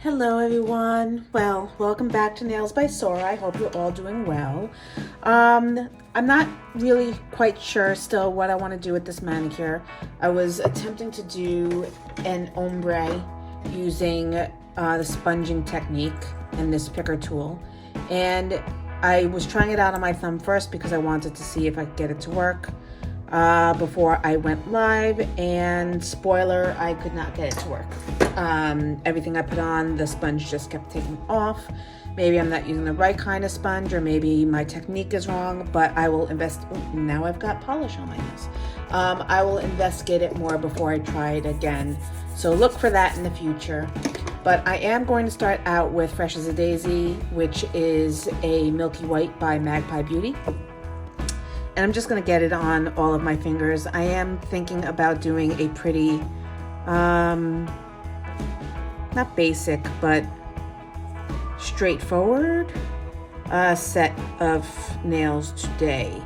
Hello everyone. Well, welcome back to Nails by Sora. I hope you're all doing well. I'm not really quite sure still what I want to do with this manicure. I was attempting to do an ombre using the sponging technique and this picker tool. And I was trying it out on my thumb first because I wanted to see if I could get it to work before I went live, and spoiler, I could not get it to work. Everything I put on, the sponge just kept taking off. Maybe I'm not using the right kind of sponge, or maybe my technique is wrong, but I will now I've got polish on my nails. I will investigate it more before I try it again. So look for that in the future. But I am going to start out with Fresh as a Daisy, which is a Milky White by Magpie Beauty. And I'm just going to get it on all of my fingers. I am thinking about doing a pretty, not basic, but straightforward set of nails today.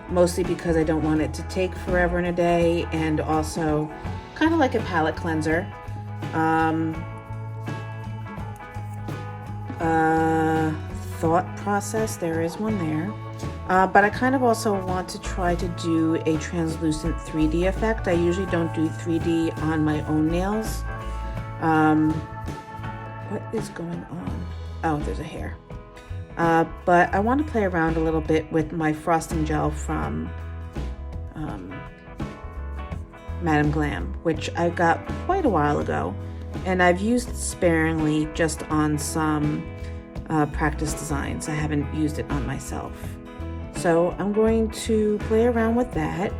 Mostly because I don't want it to take forever and a day, and also kind of like a palette cleanser. Thought process, there is one there. But I kind of also want to try to do a translucent 3D effect. I usually don't do 3D on my own nails. What is going on? Oh, there's a hair. But I want to play around a little bit with my frosting gel from Madame Glam, which I got quite a while ago. And I've used sparingly just on some practice designs. I haven't used it on myself. So I'm going to play around with that.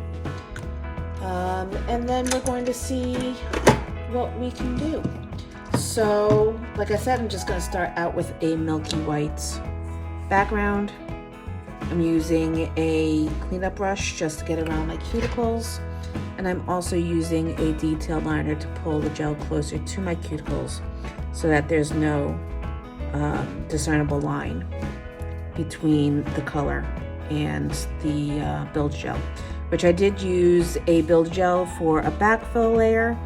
And then we're going to see what we can do. So, like I said, I'm just going to start out with a milky white background. I'm using a cleanup brush just to get around my cuticles. And I'm also using a detail liner to pull the gel closer to my cuticles so that there's no discernible line between the color and the build gel, which I did use a build gel for a backfill layer,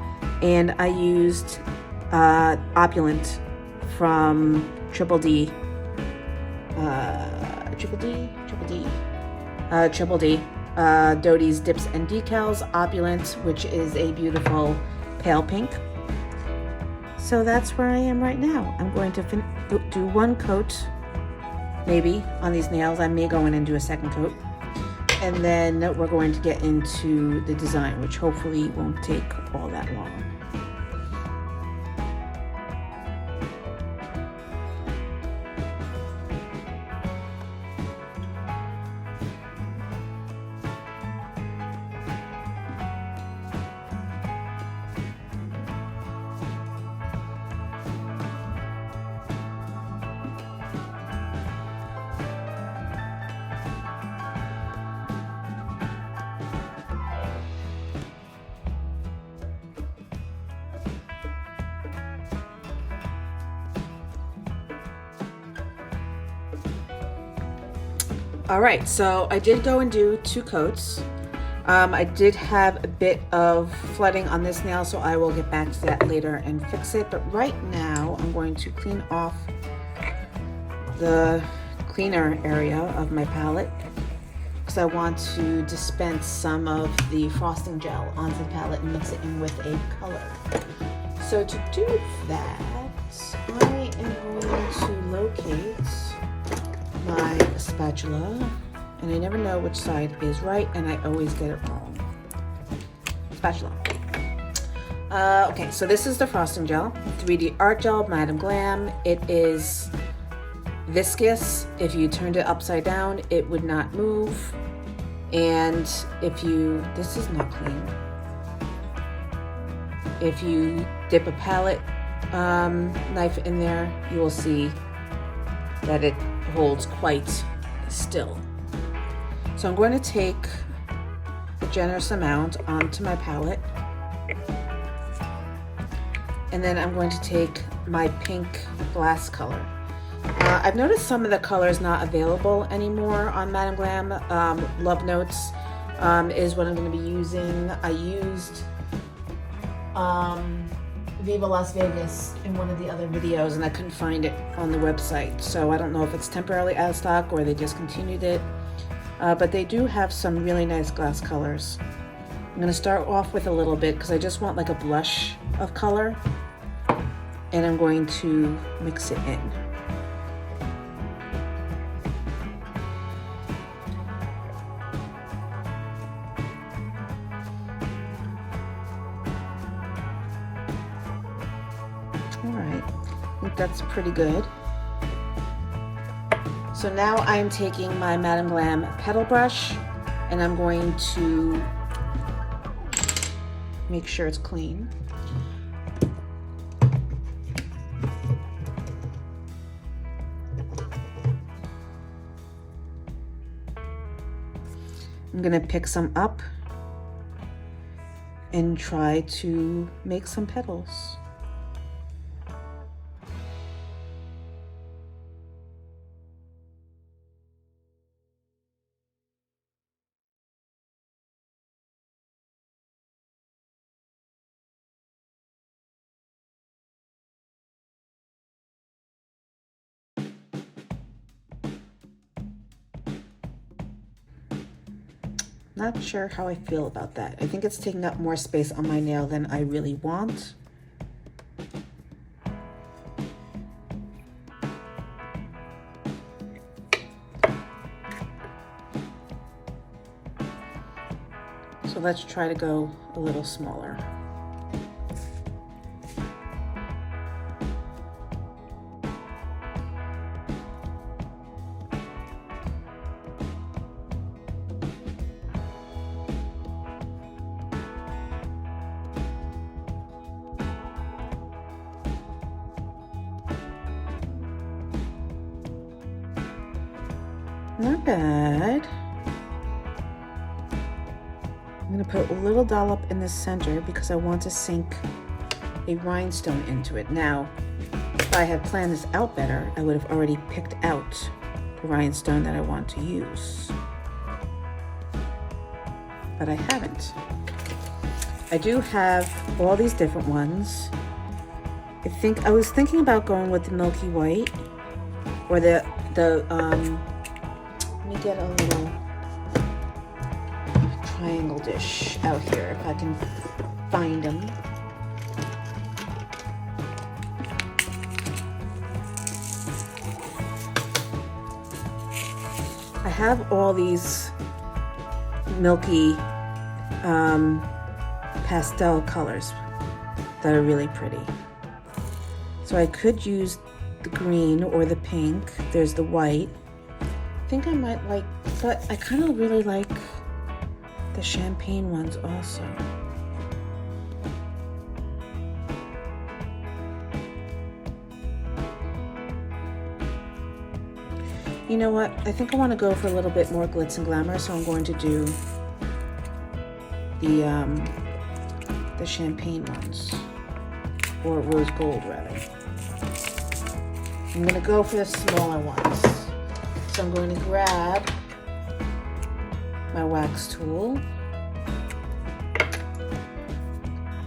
and I used Opulent from Triple D, Doty's Dips and Decals Opulent, which is a beautiful pale pink. So that's where I am right now. I'm going to do one coat maybe on these nails. I may go in and do a second coat, and then we're going to get into the design, which hopefully won't take all that long. All right, so I did go and do 2 coats. I did have a bit of flooding on this nail, so I will get back to that later and fix it. But right now, I'm going to clean off the cleaner area of my palette because I want to dispense some of the frosting gel onto the palette and mix it in with a color. So to do that, I am going to locate my spatula, and I never know which side is right, and I always get it wrong. Spatula. Okay, so this is the frosting gel, 3D art gel, Madame Glam. It is viscous. If you turned it upside down, it would not move. And this is not clean. If you dip a palette knife in there, you will see that it holds quite still. So I'm going to take a generous amount onto my palette, and then I'm going to take my pink glass color. I've noticed some of the colors not available anymore on Madame Glam. Love Notes is what I'm going to be using. I used Viva Las Vegas in one of the other videos and I couldn't find it on the website. So I don't know if it's temporarily out of stock or they discontinued it. But they do have some really nice glass colors. I'm going to start off with a little bit because I just want like a blush of color. And I'm going to mix it in. Alright, I think that's pretty good. So now I'm taking my Madam Glam petal brush and I'm going to make sure it's clean. I'm gonna pick some up and try to make some petals. Not sure how I feel about that. I think it's taking up more space on my nail than I really want. So let's try to go a little smaller. Not bad. I'm going to put a little dollop in the center because I want to sink a rhinestone into it. Now, if I had planned this out better, I would have already picked out the rhinestone that I want to use. But I haven't. I do have all these different ones. I was thinking about going with the Milky White or the let me get a little triangle dish out here if I can find them. I have all these milky pastel colors that are really pretty. So I could use the green or the pink. There's the white. I think I might like, but I kind of really like the champagne ones also. You know what? I think I want to go for a little bit more glitz and glamour, so I'm going to do the champagne ones, or rose gold rather. I'm going to go for the smaller ones. So I'm going to grab my wax tool.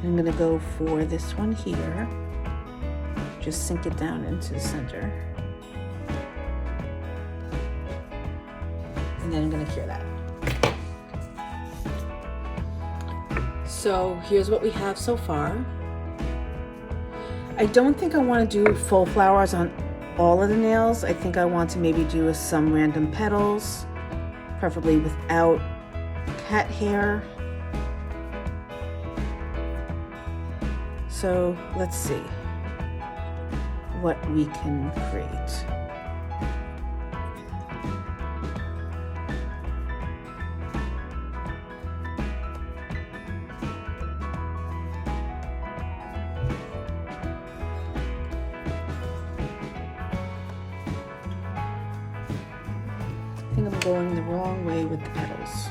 I'm going to go for this one here. Just sink it down into the center. And then I'm going to cure that. So here's what we have so far. I don't think I want to do full flowers on all of the nails. I think I want to maybe do some random petals, preferably without cat hair. So let's see what we can create. I think I'm going the wrong way with the petals.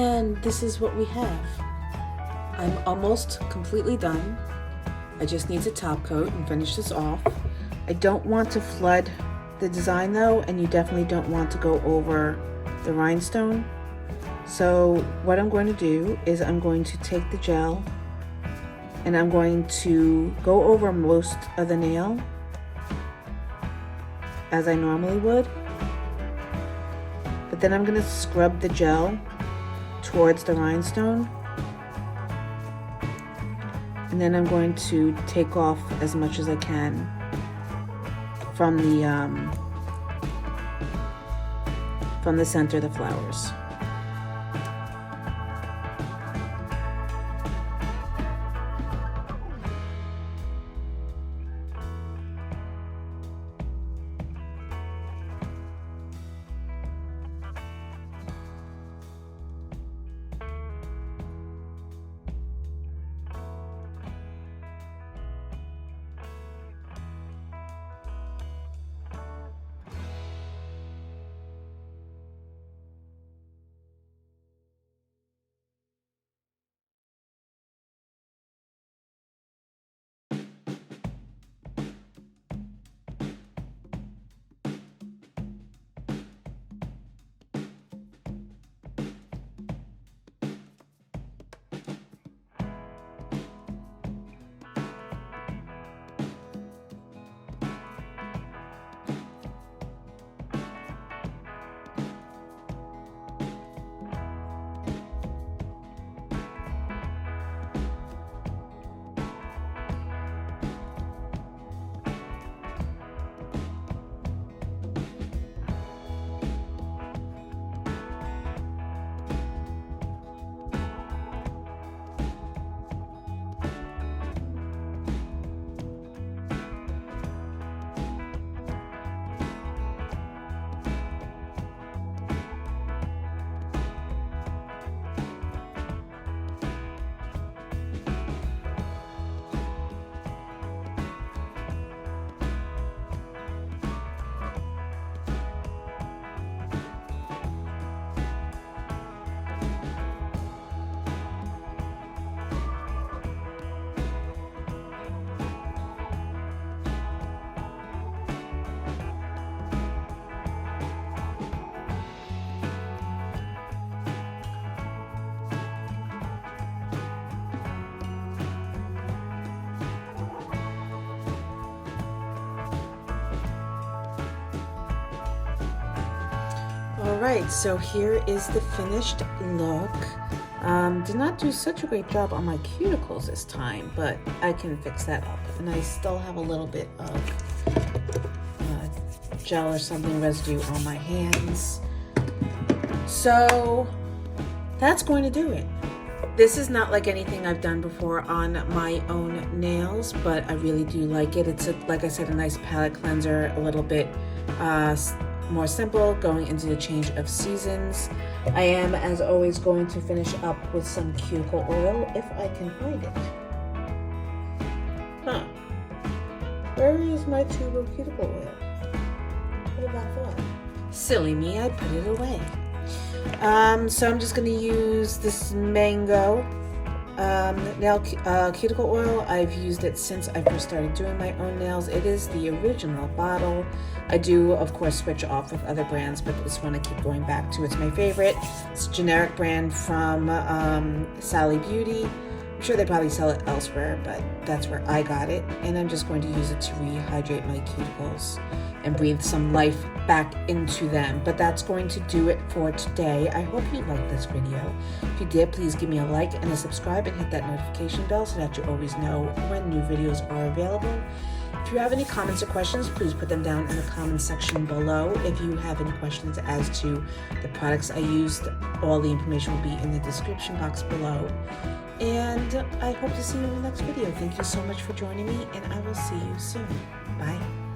And this is what we have. I'm almost completely done. I just need to top coat and finish this off. I don't want to flood the design though, and you definitely don't want to go over the rhinestone. So what I'm going to do is I'm going to take the gel and I'm going to go over most of the nail as I normally would. But then I'm going to scrub the gel towards the rhinestone. And then I'm going to take off as much as I can from the center of the flowers. Alright, so here is the finished look. Did not do such a great job on my cuticles this time, but I can fix that up. And I still have a little bit of gel or something residue on my hands. So that's going to do it. This is not like anything I've done before on my own nails, but I really do like it. It's, like I said, a nice palette cleanser, a little bit more simple going into the change of seasons. I am, as always, going to finish up with some cuticle oil if I can find it. Huh. Where is my tube of cuticle oil? What have I thought? Silly me, I put it away. So I'm just going to use this mango cuticle oil. I've used it since I first started doing my own nails. it is the original bottle. I do, of course, switch off with other brands, but this one I keep going back to. It's my favorite. It's a generic brand from Sally Beauty. I'm sure they probably sell it elsewhere, but that's where I got it. And I'm just going to use it to rehydrate my cuticles and breathe some life back into them. But that's going to do it for today. I hope you liked this video. If you did, please give me a like and a subscribe and hit that notification bell so that you always know when new videos are available. If you have any comments or questions, please put them down in the comments section below. If you have any questions as to the products I used, all the information will be in the description box below. And I hope to see you in the next video. Thank you so much for joining me, and I will see you soon. Bye.